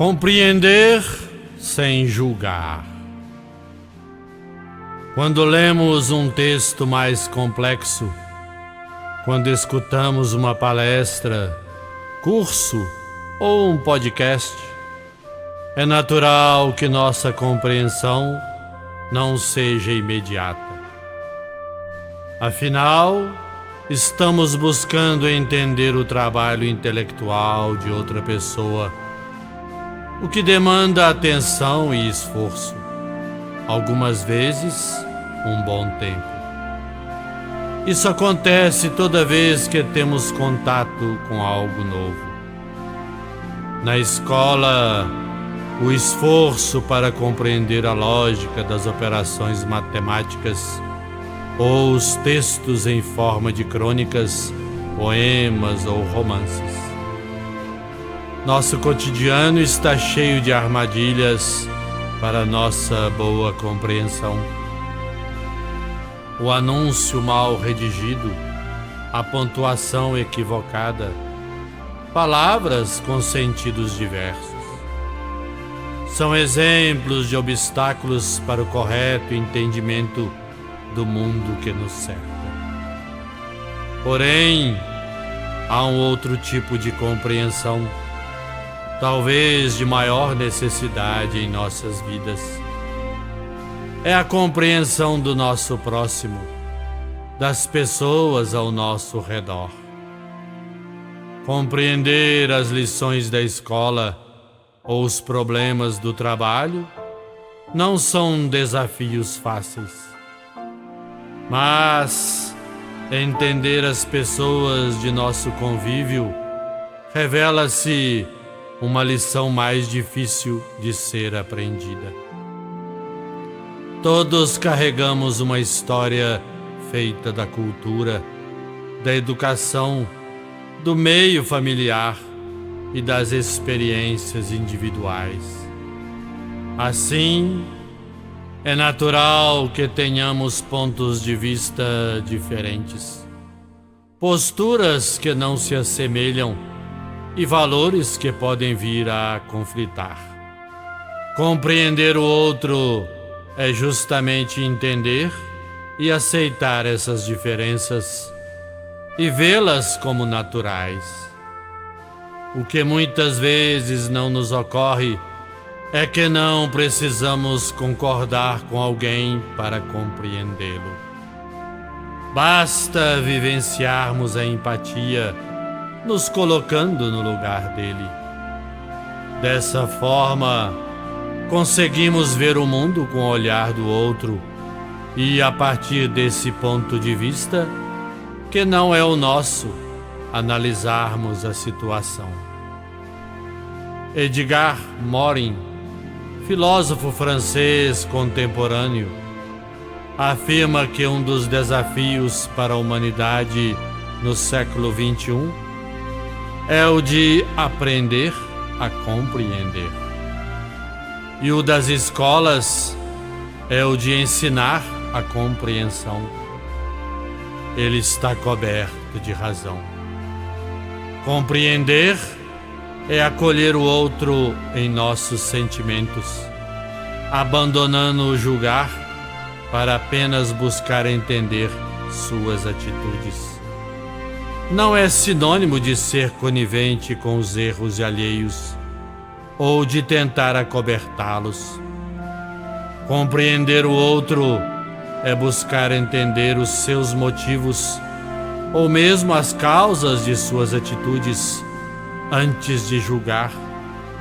Compreender sem julgar. Quando lemos um texto mais complexo, quando escutamos uma palestra, curso ou um podcast, é natural que nossa compreensão não seja imediata. Afinal, estamos buscando entender o trabalho intelectual de outra pessoa, o que demanda atenção e esforço, algumas vezes um bom tempo. Isso acontece toda vez que temos contato com algo novo. Na escola, o esforço para compreender a lógica das operações matemáticas ou os textos em forma de crônicas, poemas ou romances. Nosso cotidiano está cheio de armadilhas para nossa boa compreensão. O anúncio mal redigido, a pontuação equivocada, palavras com sentidos diversos. São exemplos de obstáculos para o correto entendimento do mundo que nos cerca. Porém, há um outro tipo de compreensão, talvez de maior necessidade em nossas vidas. É a compreensão do nosso próximo, das pessoas ao nosso redor. Compreender as lições da escola ou os problemas do trabalho não são desafios fáceis. Mas entender as pessoas de nosso convívio revela-se uma lição mais difícil de ser aprendida. Todos carregamos uma história feita da cultura, da educação, do meio familiar e das experiências individuais. Assim, é natural que tenhamos pontos de vista diferentes, posturas que não se assemelham e valores que podem vir a conflitar. Compreender o outro é justamente entender e aceitar essas diferenças e vê-las como naturais. O que muitas vezes não nos ocorre é que não precisamos concordar com alguém para compreendê-lo. Basta vivenciarmos a empatia, nos colocando no lugar dele. Dessa forma, conseguimos ver o mundo com o olhar do outro e, a partir desse ponto de vista, que não é o nosso, analisarmos a situação. Edgar Morin, filósofo francês contemporâneo, afirma que um dos desafios para a humanidade no século XXI é o de aprender a compreender. E o das escolas é o de ensinar a compreensão. Ele está coberto de razão. Compreender é acolher o outro em nossos sentimentos, abandonando o julgar para apenas buscar entender suas atitudes. Não é sinônimo de ser conivente com os erros alheios ou de tentar acobertá-los. Compreender o outro é buscar entender os seus motivos ou mesmo as causas de suas atitudes antes de julgar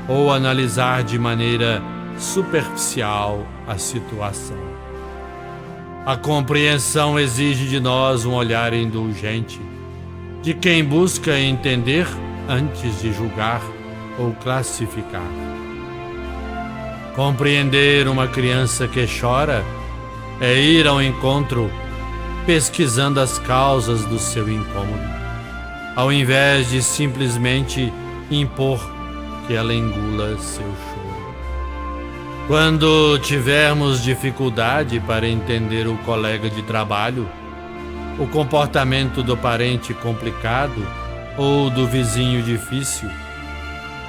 ou analisar de maneira superficial a situação. A compreensão exige de nós um olhar indulgente, de quem busca entender antes de julgar ou classificar. Compreender uma criança que chora é ir ao encontro pesquisando as causas do seu incômodo, ao invés de simplesmente impor que ela engula seu choro. Quando tivermos dificuldade para entender o colega de trabalho, o comportamento do parente complicado ou do vizinho difícil,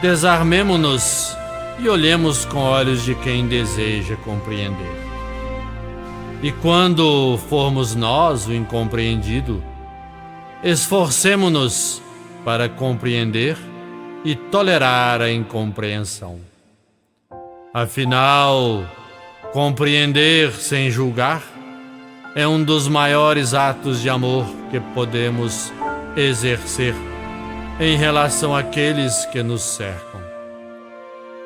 desarmemo-nos e olhemos com olhos de quem deseja compreender. E quando formos nós o incompreendido, esforcemo-nos para compreender e tolerar a incompreensão. Afinal, compreender sem julgar é um dos maiores atos de amor que podemos exercer em relação àqueles que nos cercam.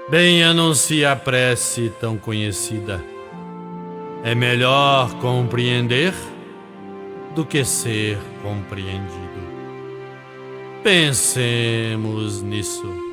Bem anuncia a prece tão conhecida: é melhor compreender do que ser compreendido. Pensemos nisso.